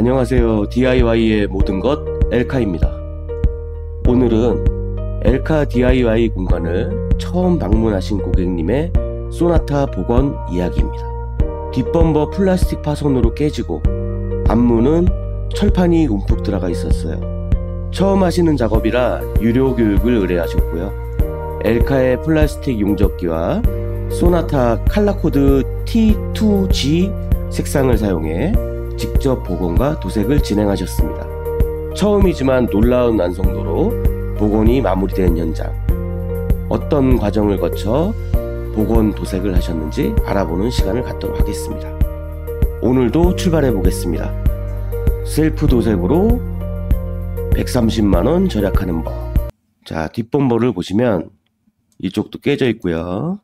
안녕하세요. DIY의 모든 것 엘카입니다. 오늘은 엘카 DIY 공간을 처음 방문하신 고객님의 소나타 복원 이야기입니다. 뒷범버 플라스틱 파손으로 깨지고 앞문은 철판이 움푹 들어가 있었어요. 처음 하시는 작업이라 유료 교육을 의뢰하셨고요. 엘카의 플라스틱 용접기와 소나타 칼라코드 T2G 색상을 사용해 직접 복원과 도색을 진행하셨습니다. 처음이지만 놀라운 완성도로 복원이 마무리된 현장, 어떤 과정을 거쳐 복원 도색을 하셨는지 알아보는 시간을 갖도록 하겠습니다. 오늘도 출발해 보겠습니다. 셀프 도색으로 130만원 절약하는 법. 자, 뒷범버를 보시면 이쪽도 깨져 있고요.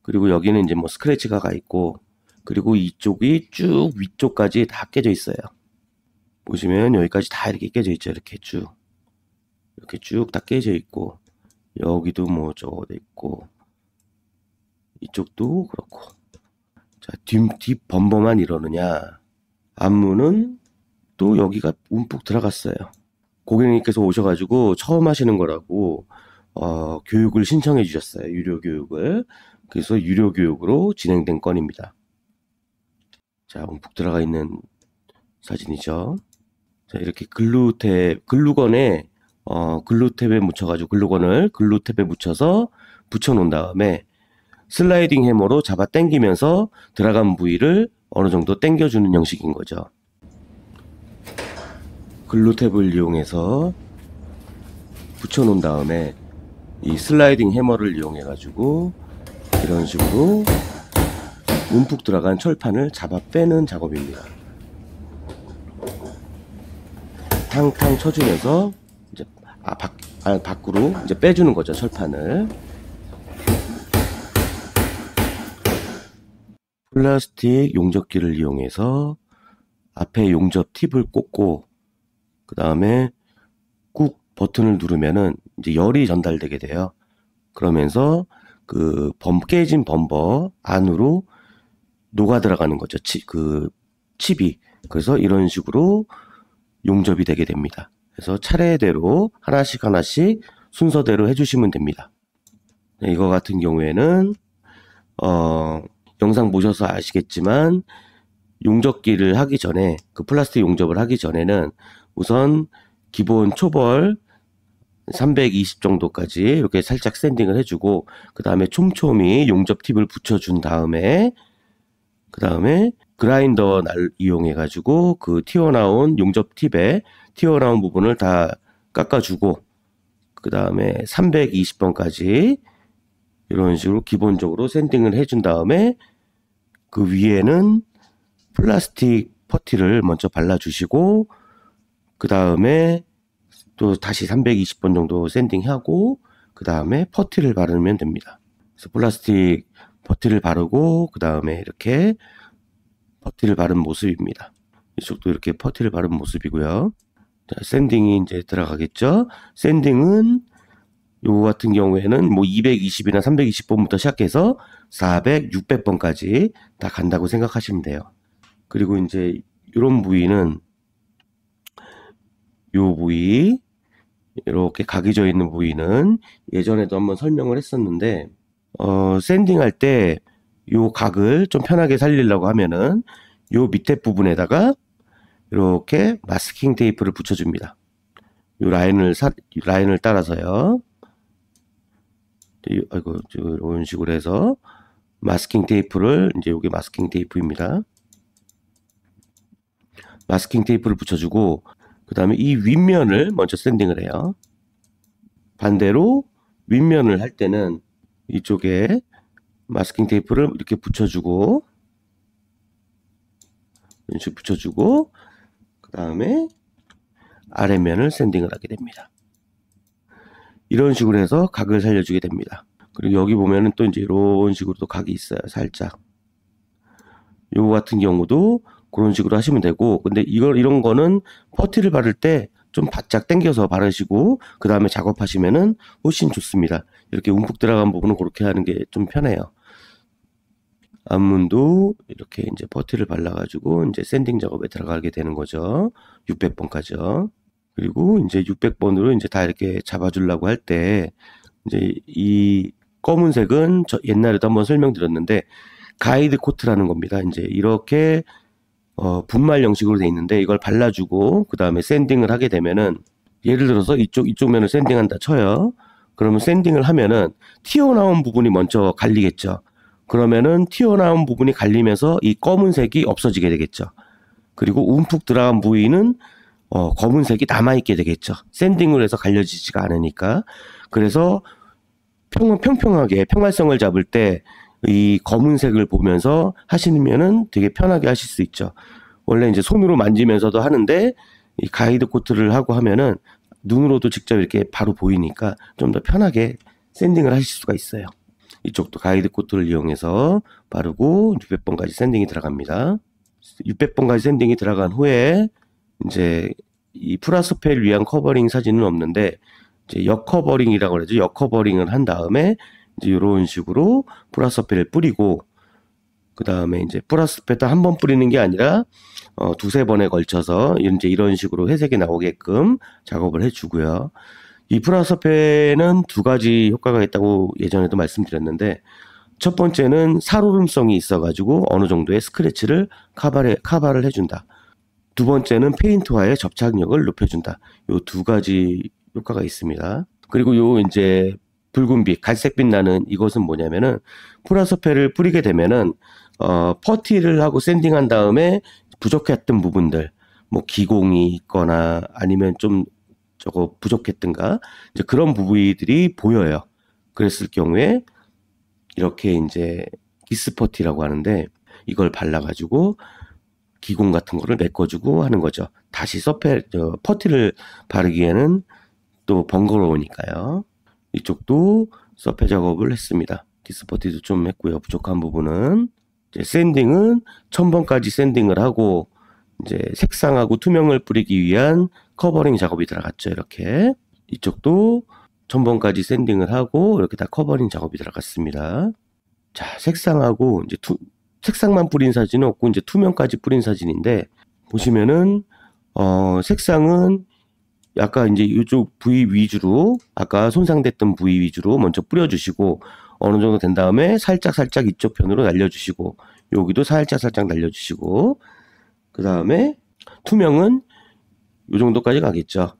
그리고 여기는 이제 뭐 스크래치가 가 있고, 그리고 이쪽이 쭉 위쪽까지 다 깨져 있어요. 보시면 여기까지 다 이렇게 깨져 있죠. 이렇게 쭉 다 깨져 있고, 여기도 뭐 저거 돼 있고, 이쪽도 그렇고. 자, 뒷 범버만 이러느냐, 앞문은 또 여기가 움푹 들어갔어요. 고객님께서 오셔가지고 처음 하시는 거라고 교육을 신청해 주셨어요. 유료 교육을. 그래서 유료 교육으로 진행된 건입니다. 자, 움푹 들어가 있는 사진이죠. 자, 이렇게 글루건에 글루탭에 묻혀가지고 글루탭에 묻혀서 붙여놓은 다음에 슬라이딩 해머로 잡아 당기면서 들어간 부위를 어느 정도 당겨주는 형식인 거죠. 글루탭을 이용해서 붙여놓은 다음에 이 슬라이딩 해머를 이용해가지고 이런 식으로 움푹 들어간 철판을 잡아 빼는 작업입니다. 탕탕 쳐주면서 이제 밖으로 이제 빼주는 거죠, 철판을. 플라스틱 용접기를 이용해서 앞에 용접 팁을 꽂고, 그 다음에 꾹 버튼을 누르면은 이제 열이 전달되게 돼요. 그러면서 그 깨진 범버 안으로 녹아 들어가는 거죠. 칩이. 그래서 이런 식으로 용접이 되게 됩니다. 그래서 차례대로 하나씩 순서대로 해주시면 됩니다. 네, 이거 같은 경우에는 영상 보셔서 아시겠지만 용접기를 하기 전에, 그 플라스틱 용접을 하기 전에는 우선 기본 초벌 320 정도까지 이렇게 살짝 샌딩을 해주고, 그 다음에 촘촘히 용접 팁을 붙여준 다음에, 그 다음에 그라인더 날 이용해 가지고 그 튀어나온 용접 팁에 튀어나온 부분을 다 깎아주고, 그 다음에 320번까지 이런 식으로 기본적으로 샌딩을 해준 다음에 그 위에는 플라스틱 퍼티를 먼저 발라주시고, 그 다음에 또 다시 320번 정도 샌딩하고, 그 다음에 퍼티를 바르면 됩니다. 그래서 플라스틱 퍼티를 바르고, 그 다음에 이렇게 퍼티를 바른 모습입니다. 이쪽도 이렇게 퍼티를 바른 모습이고요. 자, 샌딩이 이제 들어가겠죠. 샌딩은 요거 같은 경우에는 뭐 220이나 320번부터 시작해서 400, 600번까지 다 간다고 생각하시면 돼요. 그리고 이제 이런 부위는, 요 부위, 이렇게 각이 져 있는 부위는 예전에도 한번 설명을 했었는데, 샌딩할 때 요 각을 좀 편하게 살리려고 하면은 요 밑에 부분에다가 이렇게 마스킹 테이프를 붙여줍니다. 요 라인을 따라서요. 이런 식으로 해서 마스킹 테이프를, 이제 요게 마스킹 테이프입니다. 마스킹 테이프를 붙여주고, 그 다음에 이 윗면을 먼저 샌딩을 해요. 반대로 윗면을 할 때는 이쪽에 마스킹 테이프를 이렇게 붙여주고, 이런 식으로 붙여주고, 그 다음에 아래면을 샌딩을 하게 됩니다. 이런 식으로 해서 각을 살려주게 됩니다. 그리고 여기 보면은 또 이제 이런 식으로 또 각이 있어요. 살짝. 요거 같은 경우도 그런 식으로 하시면 되고, 근데 이런 거는 퍼티를 바를 때 좀 바짝 당겨서 바르시고, 그 다음에 작업하시면은 훨씬 좋습니다. 이렇게 움푹 들어간 부분은 그렇게 하는 게 좀 편해요. 앞문도 이제 퍼티를 발라가지고 이제 샌딩 작업에 들어가게 되는 거죠. 600번까지요. 그리고 이제 600번으로 이제 다 이렇게 잡아주려고 할 때 이제 이 검은색은 옛날에도 한번 설명드렸는데 가이드 코트라는 겁니다. 이제 이렇게 분말 형식으로 돼 있는데 이걸 발라주고 그 다음에 샌딩을 하게 되면은 예를 들어서 이쪽 면을 샌딩한다 쳐요. 그러면 샌딩을 하면은 튀어나온 부분이 먼저 갈리겠죠. 그러면은 튀어나온 부분이 갈리면서 이 검은색이 없어지게 되겠죠. 그리고 움푹 들어간 부위는 검은색이 남아있게 되겠죠. 샌딩을 해서 갈려지지가 않으니까. 그래서 평평하게 평활성을 잡을 때 이 검은색을 보면서 하시면은 되게 편하게 하실 수 있죠. 원래 이제 손으로 만지면서도 하는데 이 가이드 코트를 하고 하면은 눈으로도 직접 이렇게 바로 보이니까 좀 더 편하게 샌딩을 하실 수가 있어요. 이쪽도 가이드 코트를 이용해서 바르고 600번까지 샌딩이 들어갑니다. 600번까지 샌딩이 들어간 후에 이제 이 프라스펠 위한 커버링 사진은 없는데 이제 역커버링이라고 그러죠. 역커버링을 한 다음에 이제 이런 식으로 프라스펠을 뿌리고 그 다음에 이제 프라스펠도 한 번 뿌리는 게 아니라 두세 번에 걸쳐서 이제 이런 식으로 회색이 나오게끔 작업을 해주고요. 이 프라스펠은 두 가지 효과가 있다고 예전에도 말씀드렸는데 첫 번째는 살오름성이 있어가지고 어느 정도의 스크래치를 카바를 해준다. 두 번째는 페인트와의 접착력을 높여준다. 요 두 가지 효과가 있습니다. 그리고 요 이제 붉은빛, 갈색빛 나는 이것은 뭐냐면은 프라스펠을 뿌리게 되면은 퍼티를 하고 샌딩한 다음에 부족했던 부분들, 뭐 기공이 있거나 아니면 좀 저거 부족했던가 이제 그런 부위들이 보여요. 그랬을 경우에 이렇게 이제 기스 퍼티라고 하는데 이걸 발라가지고 기공 같은 거를 메꿔주고 하는 거죠. 다시 퍼티를 바르기에는 또 번거로우니까요. 이쪽도 서페 작업을 했습니다. 기스 퍼티도 좀 했고요. 부족한 부분은 이제 샌딩은 1000번까지 샌딩을 하고 이제 색상하고 투명을 뿌리기 위한 커버링 작업이 들어갔죠. 이렇게 이쪽도 1000번까지 샌딩을 하고 이렇게 다 커버링 작업이 들어갔습니다. 자, 색상하고 이제 색상만 뿌린 사진은 없고 이제 투명까지 뿌린 사진인데 보시면은 색상은 약간 이제 이쪽 부위 위주로 아까 손상됐던 부위 위주로 먼저 뿌려주시고 어느 정도 된 다음에 살짝 이쪽 편으로 날려주시고 여기도 살짝 날려주시고 그 다음에 투명은 요 정도까지 가겠죠.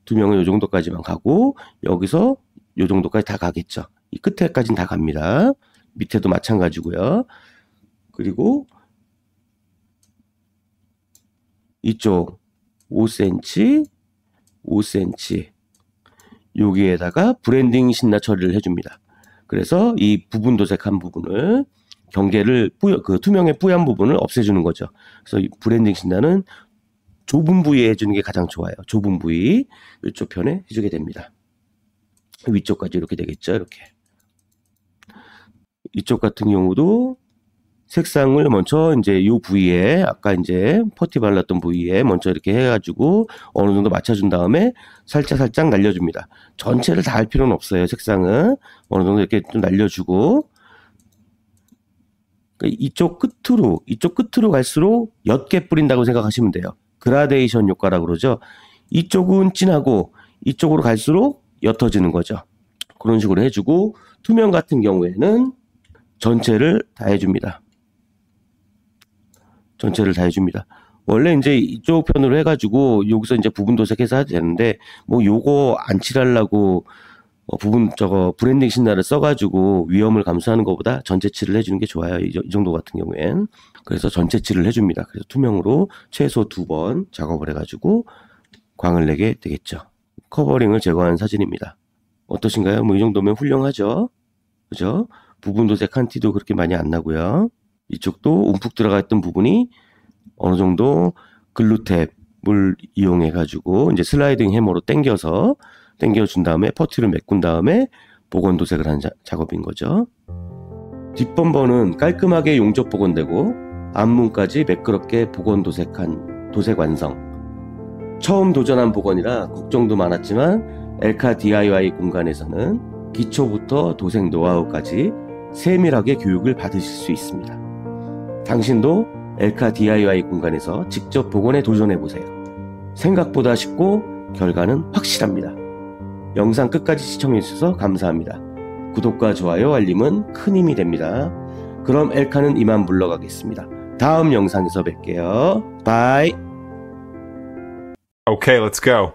투명은 요 정도까지만 가고 여기서 요 정도까지 다 가겠죠. 이 끝에까지는 다 갑니다. 밑에도 마찬가지고요. 그리고 이쪽 5cm, 5cm 여기에다가 브랜딩 신나 처리를 해줍니다. 그래서 이 부분 도색한 부분을 경계를 그 투명의 뿌연 부분을 없애주는 거죠. 그래서 이 브랜딩 신나는 좁은 부위에 해주는 게 가장 좋아요. 좁은 부위 이쪽 편에 해주게 됩니다. 위쪽까지 이렇게 되겠죠. 이렇게 이쪽 같은 경우도 색상을 먼저 이제 이 부위에 아까 이제 퍼티 발랐던 부위에 먼저 이렇게 해가지고 어느 정도 맞춰준 다음에 살짝 날려줍니다. 전체를 다 할 필요는 없어요. 색상은 어느 정도 이렇게 좀 날려주고 이쪽 끝으로 갈수록 옅게 뿌린다고 생각하시면 돼요. 그라데이션 효과라고 그러죠. 이쪽은 진하고 이쪽으로 갈수록 옅어지는 거죠. 그런 식으로 해주고 투명 같은 경우에는 전체를 다 해줍니다. 전체를 다 해줍니다. 원래 이제 이쪽 편으로 해가지고 여기서 이제 부분 도색해서 해도 되는데 뭐 요거 안 칠하려고 브랜딩 신나를 써가지고 위험을 감수하는 것보다 전체 칠을 해주는 게 좋아요. 이 정도 같은 경우엔. 그래서 전체 칠을 해줍니다. 그래서 투명으로 최소 2번 작업을 해가지고 광을 내게 되겠죠. 커버링을 제거한 사진입니다. 어떠신가요? 뭐 이 정도면 훌륭하죠. 그죠? 부분 도색한 티도 그렇게 많이 안 나고요. 이쪽도 움푹 들어가 있던 부분이 어느 정도 글루탭을 이용해 가지고 이제 슬라이딩 해머로 당겨준 다음에 퍼티를 메꾼 다음에 복원 도색을 한 작업인 거죠. 뒷범버는 깔끔하게 용접 복원되고 앞문까지 매끄럽게 복원 도색한 도색 완성. 처음 도전한 복원이라 걱정도 많았지만 엘카 DIY 공간에서는 기초부터 도색 노하우까지 세밀하게 교육을 받으실 수 있습니다. 당신도 엘카 DIY 공간에서 직접 복원에 도전해보세요. 생각보다 쉽고 결과는 확실합니다. 영상 끝까지 시청해주셔서 감사합니다. 구독과 좋아요, 알림은 큰 힘이 됩니다. 그럼 엘카는 이만 물러가겠습니다. 다음 영상에서 뵐게요. 바이. Okay, let's go.